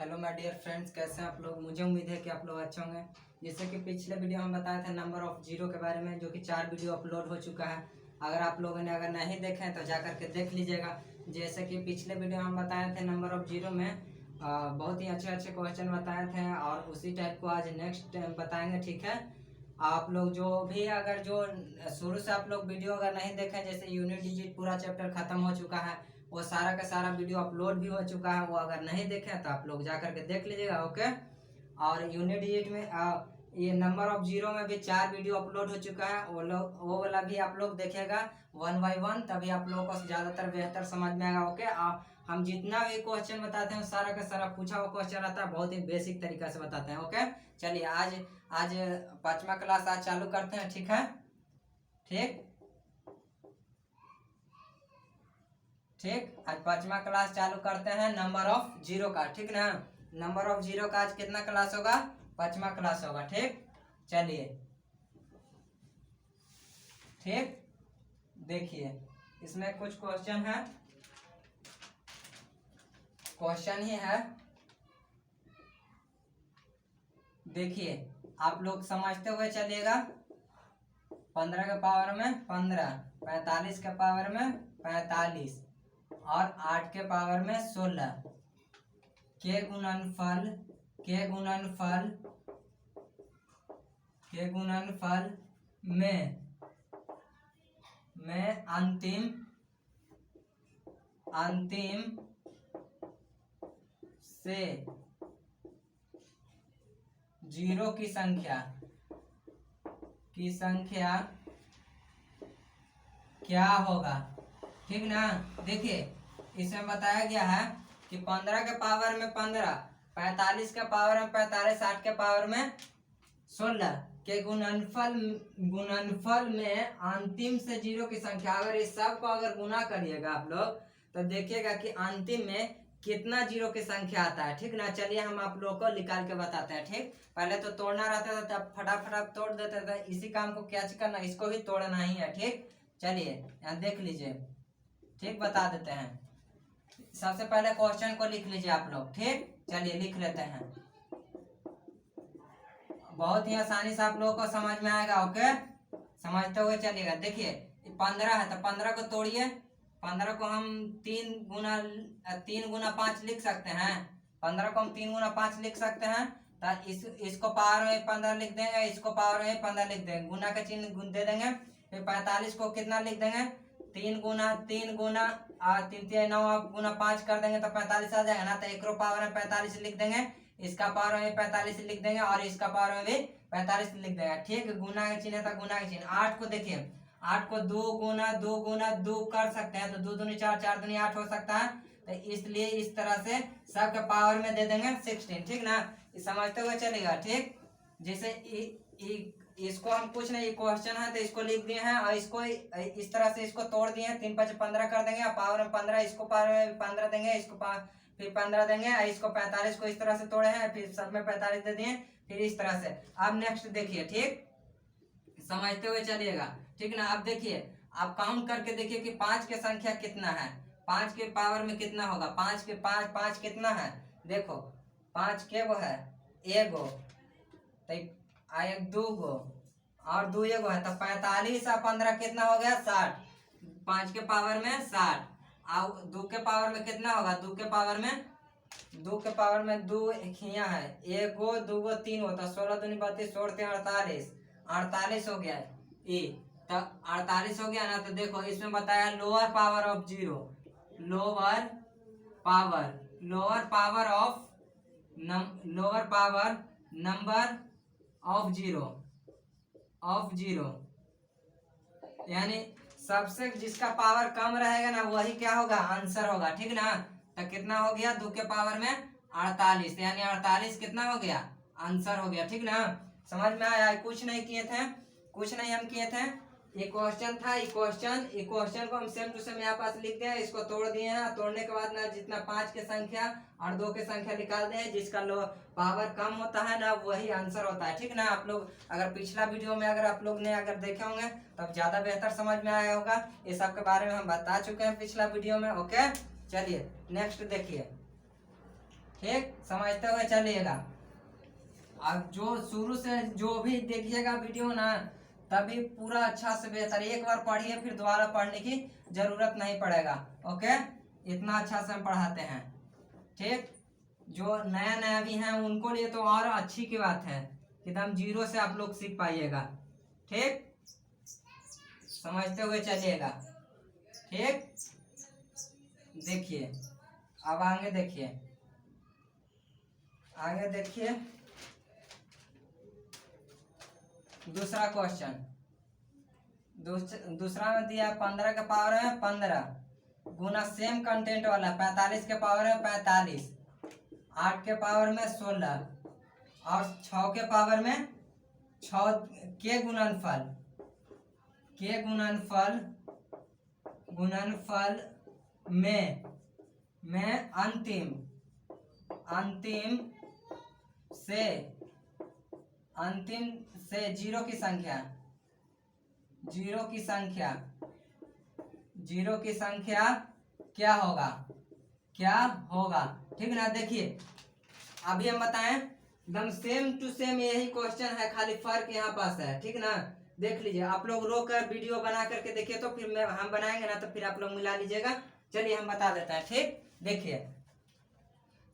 Hello my dear friends, कैसे हैं आप लोग। मुझे उम्मीद है कि आप लोग अच्छे होंगे। जैसे कि पिछले वीडियो में बताए थे नंबर ऑफ जीरो के बारे में, जो कि 4 वीडियो अपलोड हो चुका है। अगर आप लोगों ने अगर नहीं देखे हैं तो जा करके देख लीजिएगा। जैसे कि पिछले वीडियो में हम बताए थे नंबर ऑफ जीरो में बहुत ही अच्छे अच्छे क्वेश्चन बताए थे, और उसी टाइप को आज नेक्स्ट टाइम बताएंगे। ठीक है, आप लोग जो भी अगर जो शुरू से आप लोग वीडियो अगर नहीं देखें, जैसे यूनिट डिजिट पूरा चैप्टर खत्म हो चुका है, वो सारा का सारा वीडियो अपलोड भी हो चुका है। वो अगर नहीं देखे तो आप लोग जा करके देख लीजिएगा। ओके, और यूनिट डिजिट में ये नंबर ऑफ जीरो में भी 4 वीडियो अपलोड हो चुका है। वो वाला भी आप लोग देखेगा 1 बाय 1, तभी आप लोगों को ज्यादातर बेहतर समझ में आएगा। ओके, हम जितना भी क्वेश्चन बताते हैं सारा का सारा पूछा हुआ क्वेश्चन रहता है, बहुत ही बेसिक तरीका से बताते हैं। ओके, चलिए आज आज 5वां क्लास आज चालू करते हैं। ठीक है, ठीक ठीक, आज 5वां क्लास चालू करते हैं नंबर ऑफ जीरो का। ठीक ना, नंबर ऑफ जीरो का आज कितना क्लास होगा? 5वां क्लास होगा। ठीक, चलिए ठीक, देखिए इसमें कुछ क्वेश्चन है, क्वेश्चन ही है। देखिए आप लोग समझते हुए चलिएगा। 15 के पावर में 15, 45 के पावर में 45 और 8 के पावर में 16 के गुणनफल में अंतिम से जीरो की संख्या क्या होगा। ठीक ना, देखिए इसमें बताया गया है कि 15 के पावर में 15, 45 के पावर में 45, 60 के पावर में 16 के गुणनफल में अंतिम से जीरो की संख्या। अगर इस सब को अगर गुना करिएगा आप लोग तो देखिएगा कि अंतिम में कितना जीरो की संख्या आता है। ठीक ना, चलिए हम आप लोग को निकाल के बताते हैं। ठीक, पहले तो तोड़ना रहता था तब फटाफट तोड़ देते थे। इसी काम को क्या करना, इसको भी तोड़ना ही है। ठीक, चलिए यहाँ देख लीजिए। ठीक, बता देते हैं। सबसे पहले क्वेश्चन को लिख लीजिए आप लोग। ठीक, चलिए लिख लेते हैं। बहुत ही आसानी से आप लोगों को समझ में आएगा। ओके, समझते हुए चलिएगा। देखिए 15 है तो 15 को तोड़िए। 15 को हम 3 गुना 5 लिख सकते हैं। 15 को हम 3 गुना 5 लिख सकते हैं। तो इसको पावर में 15 लिख देंगे, इसको पावर में 15 लिख देंगे, गुना का चिन्ह दे देंगे। फिर 45 को कितना लिख देंगे? 3 गुना 3 9 आप गुना 5 कर देंगे तो 45 आ जाएगा ना। तो एक पावर में 45 लिख देंगे, इसका पावर में 45 लिख देंगे और इसका पावर में भी 45 लिख देंगे। ठीक, गुना का चिन्ह था, गुना का चिन्ह। 8 को देखिए, 8 को 2 गुना 2 कर सकते हैं तो 2 दूनी 4, 4 दूनी 8 हो सकता है। तो इसलिए इस तरह से सबके पावर में दे देंगे 16। ठीक ना, समझते हुए चलेगा। ठीक, जैसे इसको हम कुछ नहीं, क्वेश्चन है तो इसको लिख दिए हैं, और इसको इस तरह से इसको तोड़ दिए हैं। 3 5 15 कर देंगे, पावर में 15, इसको पावर में 15 देंगे, इसको फिर 15 देंगे, इसको 45 को इस तरह से तोड़े हैं, फिर सब में 45 दे दिए, फिर इस तरह से। अब नेक्स्ट देखिए। ठीक, समझते हुए चलिएगा। ठीक ना, अब देखिए आप काउंट करके देखिए कि 5 के संख्या कितना है। 5 के पावर में कितना होगा? 5 के 5 कितना है? देखो 5 के वो है एगो, तो एक 2 गो और 2 एगो है, तो 45 और 15 कितना हो गया? 60। 5 के पावर में 60 और 2 के पावर में कितना होगा? 2 के पावर में 2 खिया है, एगो 2 गो 3 होता, 16 दूनी 32, 16 48 हो गया ये। तो 48 हो गया ना। तो देखो इसमें बताया lower power of zero, lower power number of zero, यानी सबसे जिसका पावर कम रहेगा ना वही क्या होगा? आंसर होगा। ठीक ना, तो कितना हो गया? 2 के पावर में 48, यानी 48 कितना हो गया? आंसर हो गया। ठीक ना, समझ में आया? कुछ नहीं हम किए थे। ये क्वेश्चन था, ये क्वेश्चन को हम सेम टू सेम यहाँ पास लिख दिया, इसको तोड़ दिए हैं। तोड़ने के बाद ना जितना 5 के संख्या और 2 के संख्या निकाल दें, जिसका पावर कम होता है ना वही आंसर होता है। ठीक ना, आप लोग अगर पिछला वीडियो में अगर आप लोग ने अगर देखे होंगे तब ज्यादा बेहतर समझ में आया होगा। ये सब के बारे में हम बता चुके हैं पिछला वीडियो में। ओके, चलिए नेक्स्ट देखिए। ठीक, समझते हुए चलिएगा। अब जो शुरू से जो भी देखिएगा वीडियो ना, तभी पूरा अच्छा से बेहतर, एक बार पढ़िए फिर दोबारा पढ़ने की जरूरत नहीं पड़ेगा। ओके, इतना अच्छा से हम पढ़ाते हैं। ठीक, जो नया नया भी हैं उनको लिए तो और अच्छी की बात है, एकदम जीरो से आप लोग सीख पाइएगा। ठीक, समझते हुए चलिएगा। ठीक, देखिए अब आगे देखिए, आगे देखिए दूसरा क्वेश्चन। दूसरा में दिया 15 के पावर में 15 गुना सेम कंटेंट वाला 45 के पावर में 45, 8 के पावर में 16 और 6 के पावर में 6 के गुणनफल, के गुणनफल गुणनफल में अंतिम अंतिम से जीरो की संख्या, जीरो की संख्या, जीरो की संख्या क्या होगा, क्या होगा। ठीक ना, देखिए अभी हम बताएं एकदम सेम टू सेम यही क्वेश्चन है, खाली फर्क यहाँ पास है। ठीक ना, देख लीजिए, आप लोग रोक कर वीडियो बना करके देखिए, तो फिर हम बनाएंगे ना तो फिर आप लोग मिला लीजिएगा। चलिए हम बता देते हैं। ठीक, देखिए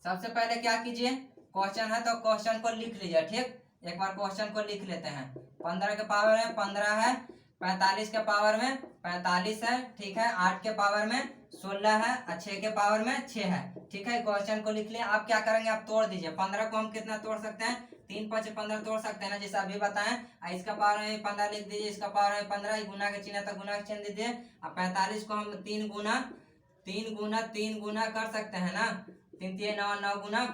सबसे पहले क्या कीजिए, क्वेश्चन है तो क्वेश्चन को लिख लीजिए। ठीक, एक बार क्वेश्चन को लिख लेते हैं। 15 के पावर में 15 है, 45 के पावर में 45 है, ठीक है, 8 के पावर में 16 है और 6 के पावर में 6 है। ठीक है, क्वेश्चन को लिख लिया। आप क्या करेंगे, आप तोड़ दीजिए। 15 को हम कितना तोड़ सकते हैं, 3 5 15 तोड़ सकते हैं ना, जैसे अभी बताएं। इसका पावर में 15 लिख दीजिए, इसका पावर में 15, गुना के चिन्ह तो गुना के चिन्ह दीजिए। अब 45 को हम 3 गुना कर सकते हैं ना, 3 3 9 9 गुना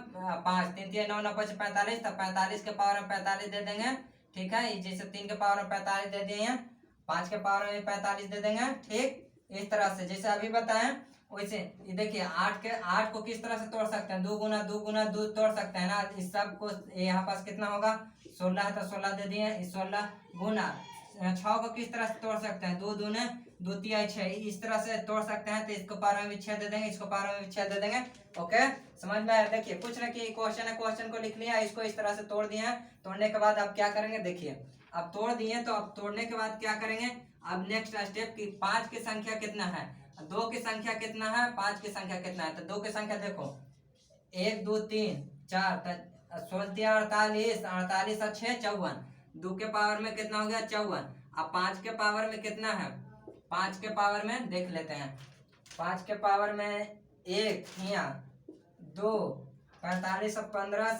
5, 3 3 9 9 5 45, तब 45 के पावर में 45 दे देंगे। ठीक है, जैसे 3 के पावर में 45 दे दिए हैं, 5 के पावर में 45 दे देंगे। ठीक, इस तरह से जैसे अभी बताएं वैसे। ये देखिए 8 को किस तरह से तोड़ सकते हैं, 2 गुना 2 तोड़ सकते हैं ना। इस सब को यहाँ पास कितना होगा, 16 है तो 16 दे दिए, 16 गुना 6 को किस तरह से तोड़ सकते हैं, 2 दूने 2 तिहाई 6, इस तरह से तोड़ सकते हैं। तो इसको पावर में भी 6 दे देंगे, इसको पावर में भी 6 दे देंगे। ओके, समझ में आया। देखिए कुछ ना कि क्वेश्चन है, क्वेश्चन को लिख लिया, इसको इस तरह से तोड़ दिया। तोड़ने के बाद आप क्या करेंगे, देखिए अब तोड़ दिए तो अब तोड़ने के बाद क्या करेंगे, अब नेक्स्ट स्टेप की 5 की संख्या कितना है, 2 की संख्या कितना है, 5 की संख्या कितना है। तो 2 की संख्या देखो, 1 2 3 4 16 48 48 और 6 54, 2 के पावर में कितना हो गया 54। अब 5 के पावर में कितना है, 5 के पावर में देख लेते हैं। 5 के पावर में 1 यहाँ 2 45 और 15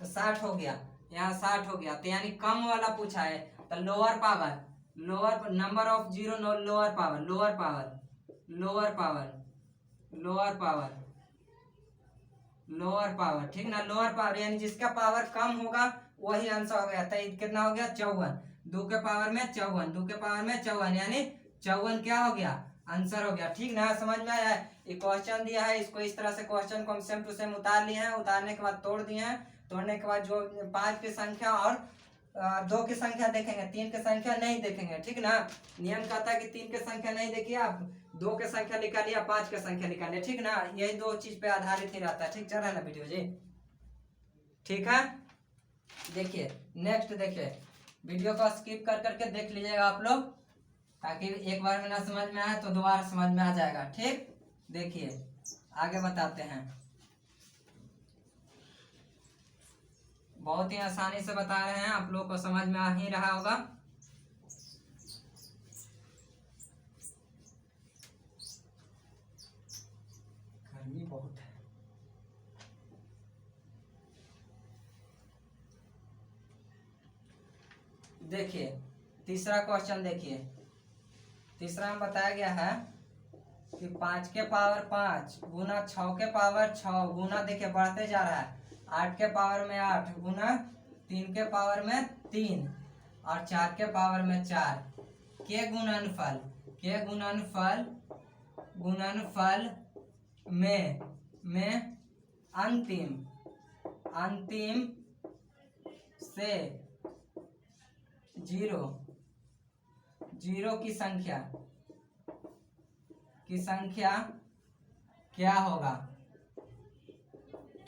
60 हो गया, यहाँ 60 हो गया। तो यानी कम वाला पूछा है, तो lower power, lower number of zero, lower power, lower power, lower power, lower power, lower power. ठीक ना, लोअर पावर यानी जिसका पावर कम होगा वही आंसर हो गया। तो कितना हो गया 54, 2 के पावर में 54, 2 के पावर में 54 यानी 54 क्या हो गया, आंसर हो गया। ठीक ना, समझ में आया। ये क्वेश्चन दिया है, इसको इस तरह से क्वेश्चन को हम सेम टू सेम उतार लिए हैं। उतारने के बाद तोड़ दिए हैं। तोड़ने के बाद जो 5 की संख्या और 2 की संख्या देखेंगे, 3 की संख्या नहीं देखेंगे। ठीक ना, नियम कहता है कि 3 की संख्या नहीं देखिए आप, 2 की संख्या निकालिए, 5 की संख्या निकालिए। ठीक ना, यही 2 चीज पे आधारित ही रहता है। ठीक, चल रहा है ना वीडियो जी। ठीक है, देखिए नेक्स्ट देखिए, वीडियो को स्किप कर करके देख लीजिएगा आप लोग, ताकि एक बार में ना समझ में आए तो दोबारा समझ में आ जाएगा। ठीक, देखिए आगे बताते हैं। बहुत ही आसानी से बता रहे हैं, आप लोग को समझ में आ ही रहा होगा। गर्मी बहुत है। देखिए तीसरा क्वेश्चन, देखिए तीसरा में बताया गया है कि 5 के पावर 5 गुना 6 के पावर 6 गुना, देखिए बढ़ते जा रहा है, 8 के पावर में 8 गुना 3 के पावर में 3 और 4 के पावर में 4 के गुणनफल, के गुणनफल गुणनफल में अंतिम अंतिम से जीरो की संख्या क्या होगा,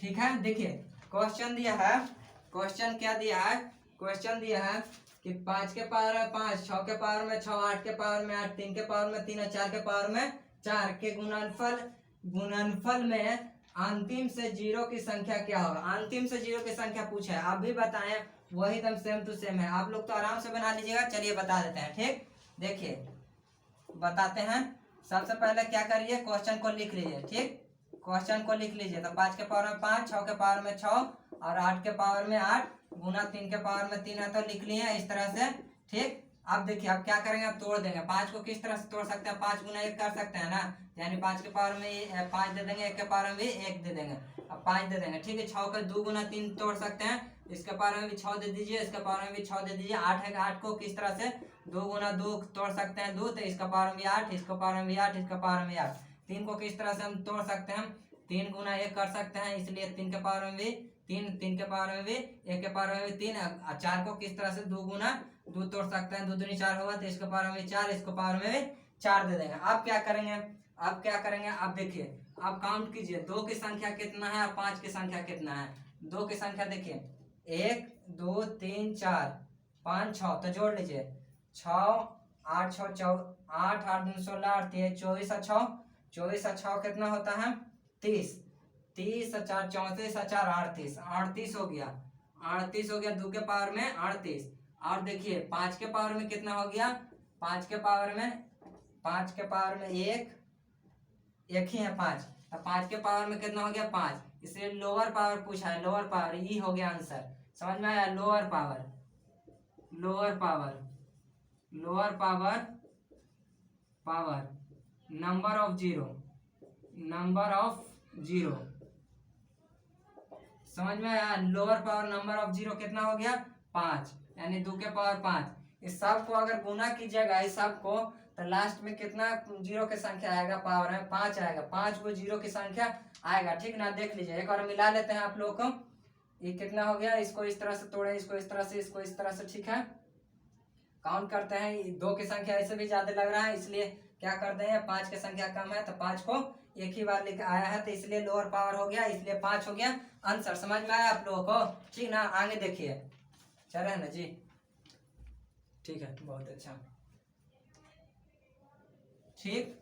ठीक है। देखिए क्वेश्चन दिया है, क्वेश्चन क्या दिया है, क्वेश्चन दिया है कि 5 के पावर में 5, 6 के पावर में 6, 8 के पावर में 8, 3 के पावर में 3 और 4 के पावर में 4 के गुणनफल, गुणनफल में अंतिम से जीरो की संख्या क्या होगा। अंतिम से जीरो की संख्या पूछा है, आप भी बताएं, वही एकदम सेम टू सेम है। आप लोग तो आराम से बना लीजिएगा। चलिए बता देते हैं। ठीक, देखिए बताते हैं। सबसे पहले क्या करिए, क्वेश्चन को लिख लीजिए। ठीक, क्वेश्चन को लिख लीजिए। तो 5 के पावर में 5, 6 के पावर में 6 और 8 के पावर में 8 गुना 3 के पावर में 3 है, तो लिख लिए इस तरह से। ठीक, अब देखिए अब क्या करेंगे, अब तोड़ देंगे। 5 को किस तरह से तोड़ सकते हैं, 5 गुना 1 कर सकते हैं ना, यानी 5 के पावर में 5 दे देंगे, 1 के पावर में भी 1 दे देंगे, अब 5 दे देंगे। ठीक है, 6 को 2 गुना 3 तोड़ सकते हैं, इसके पावर में भी 6 दे दीजिए, इसके पावर में भी 6 दे दीजिए। 8 है, 8 को किस तरह से 2 गुना 2 तोड़ सकते हैं 2, तो इसका पावर में भी 8, इसका पावर में भी 8, इसका पावर में भी 8। 3 को किस तरह से हम तोड़ सकते हैं, 3 गुना 1 कर सकते हैं, इसलिए 3 के पावर में भी 3, 3 के पावर में भी 1 के पावर में भी 3। 4 को किस तरह से 2 गुना 2 तोड़ सकते हैं, 2 दूनी 4 होगा, तो इसके पावर में भी 4, इसको पावर में भी 4 दे देंगे। अब क्या करेंगे, अब क्या करेंगे, अब देखिए अब काउंट कीजिए, 2 की संख्या कितना है और 5 की संख्या कितना है। 2 की संख्या देखिए 1 2 3 4 5 6, तो जोड़ लीजिए 6 8 6 8 8 2 16 8 24 और 6, 24 और 6 कितना होता है 30, 30 और 4 34 और 4 38, 38 हो गया, 38 हो गया 2 के पावर में 38। और देखिए 5 के पावर में कितना हो गया, 5 के पावर में, 5 के पावर में एक ही है 5, तो 5 के पावर में कितना हो गया 5, इसलिए लोअर पावर पूछा है, लोअर पावर, ये हो गया आंसर। समझ में आया, lower power, lower power, lower power, power number of zero, number of zero. समझ में आया, lower power number of zero कितना हो गया 5, यानी 2 के पावर 5। इस सब को अगर गुना कीजिएगा, इस सब को, तो लास्ट में कितना जीरो की संख्या आएगा, पावर में 5 आएगा, 5 को जीरो की संख्या आएगा। ठीक ना, देख लीजिए एक बार मिला लेते हैं आप लोग को, ये कितना हो गया, इसको इस तरह से तोड़े, इसको इस तरह से, इसको इस तरह से। ठीक है, काउंट करते हैं, 2 की संख्या ऐसे भी ज्यादा लग रहा है, इसलिए क्या करते हैं, 5 की संख्या कम है तो 5 को एक ही बार लिख आया है, तो इसलिए लोअर पावर हो गया, इसलिए 5 हो गया आंसर। समझ में आया आप लोगों को, ठीक ना। आगे देखिए, चल रहा है ना जी, ठीक है, बहुत अच्छा। ठीक,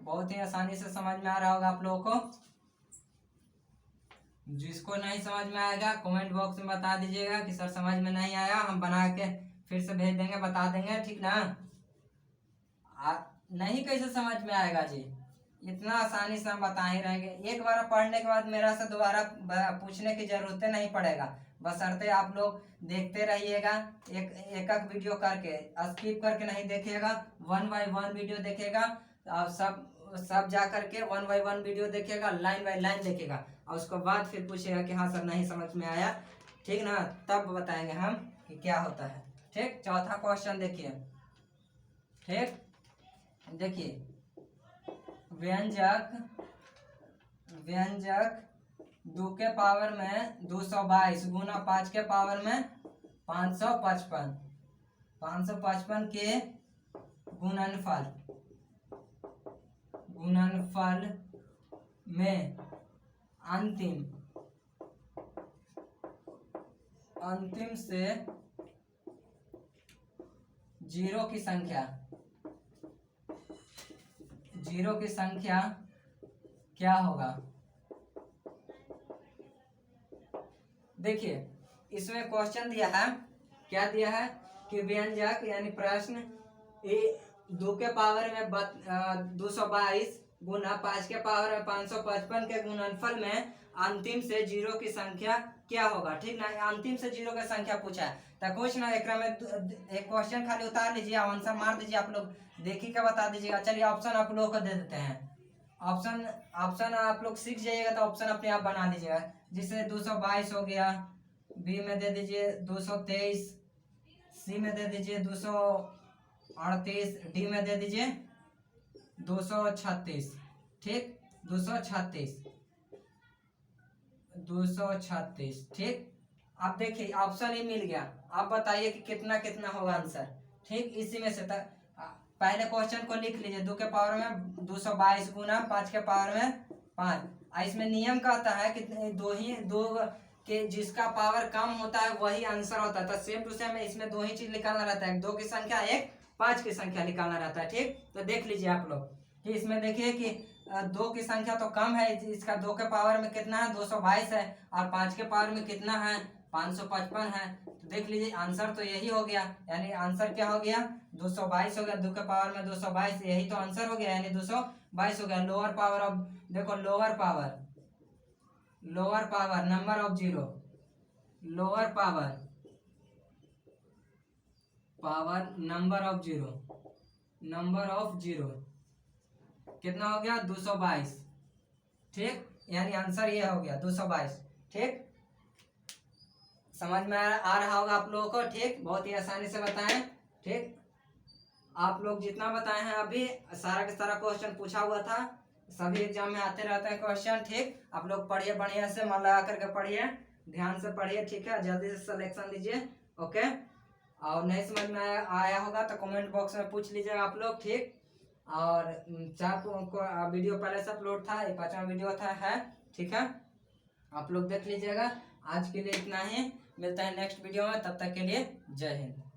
बहुत ही आसानी से समझ में आ रहा होगा आप लोगों को। जिसको नहीं समझ में आएगा कमेंट बॉक्स में बता दीजिएगा कि सर समझ में नहीं आया, हम बना के फिर से भेज देंगे, बता देंगे। ठीक ना, नहीं कैसे समझ में आएगा जी, इतना आसानी से हम बता ही रहेंगे। एक बार पढ़ने के बाद मेरा से दोबारा पूछने की जरूरत नहीं पड़ेगा, बशर्ते आप लोग देखते रहिएगा, एक एक वीडियो करके, स्किप करके नहीं देखिएगा, 1 बाय 1 वीडियो देखेगा, और सब जा करके 1 बाय 1 वीडियो देखेगा, लाइन बाय लाइन देखेगा, और उसके बाद फिर पूछेगा कि हाँ सर नहीं समझ में आया। ठीक ना, तब बताएंगे हम कि क्या होता है। ठीक, चौथा क्वेश्चन देखिए। ठीक, देखिए व्यंजक, व्यंजक 2 के पावर में 222 गुना 5 के पावर में 555, 555 के गुणनफल, गुणनफल में अंतिम, अंतिम से जीरो की संख्या, जीरो की संख्या क्या होगा। देखिए इसमें क्वेश्चन दिया है, क्या दिया है कि व्यंजक यानी प्रश्न 2 के पावर में 222 गुना 5 के पावर में 555 के गुणनफल में अंतिम से जीरो की संख्या क्या होगा। ठीक ना, अंतिम से जीरो की संख्या पूछा है, तो कुछ ना एक में एक क्वेश्चन खाली उतार लीजिए, आंसर मार दीजिए, आप लोग देखी के बता दीजिएगा। चलिए ऑप्शन आप लोगों को दे देते हैं, ऑप्शन, ऑप्शन आप लोग सीख जाइएगा तो ऑप्शन अपने आप बना लीजिएगा। जिससे 222 हो गया, बी में दे दीजिए 223, सी में दे दीजिए 238, डी में दे दीजिए 236। ठीक, 236, 236। ठीक, अब देखिए ऑप्शन ही मिल गया, आप बताइए कि कितना कितना होगा आंसर। ठीक, इसी में से पहले क्वेश्चन को लिख लीजिए, 2 के पावर में 222 गुना 5 के पावर में 5। इसमें नियम कहता है कि दो के जिसका पावर कम होता है वही आंसर होता है। तो सेम टू सेम इसमें 2 ही चीज निकालना रहता है, 2 की संख्या, एक 5 की संख्या निकालना रहता है। ठीक, तो देख लीजिए आप लोग कि इसमें देखिए कि 2 की संख्या तो कम है, इसका 2 के पावर में कितना है 222 है, और 5 के पावर में कितना है 555 है। तो देख लीजिए आंसर तो यही हो गया, यानी आंसर क्या हो गया 222 हो गया, 2 के पावर में 222, यही तो आंसर हो गया, यानी 222 हो गया। लोअर पावर ऑफ, देखो lower power number of zero, lower power number of zero कितना हो गया 222। ठीक, यानी आंसर ये हो गया 222। ठीक, समझ में आ रहा होगा आप लोगों को। ठीक, बहुत ही आसानी से बताएं। ठीक, आप लोग जितना बताए हैं अभी सारा का सारा क्वेश्चन पूछा हुआ था, सभी एग्जाम में आते रहते हैं क्वेश्चन। ठीक, आप लोग पढ़िए, बढ़िया से मन लगा करके पढ़िए, ध्यान से पढ़िए। ठीक है, जल्दी से सिलेक्शन लीजिए। ओके, और नहीं समझ में आया होगा तो कमेंट बॉक्स में पूछ लीजिएगा आप लोग। ठीक, और 4 वीडियो पहले से अपलोड था, ये 5वां वीडियो था है। ठीक है, आप लोग देख लीजिएगा। आज के लिए इतना ही, मिलता है नेक्स्ट वीडियो में, तब तक के लिए जय हिंद।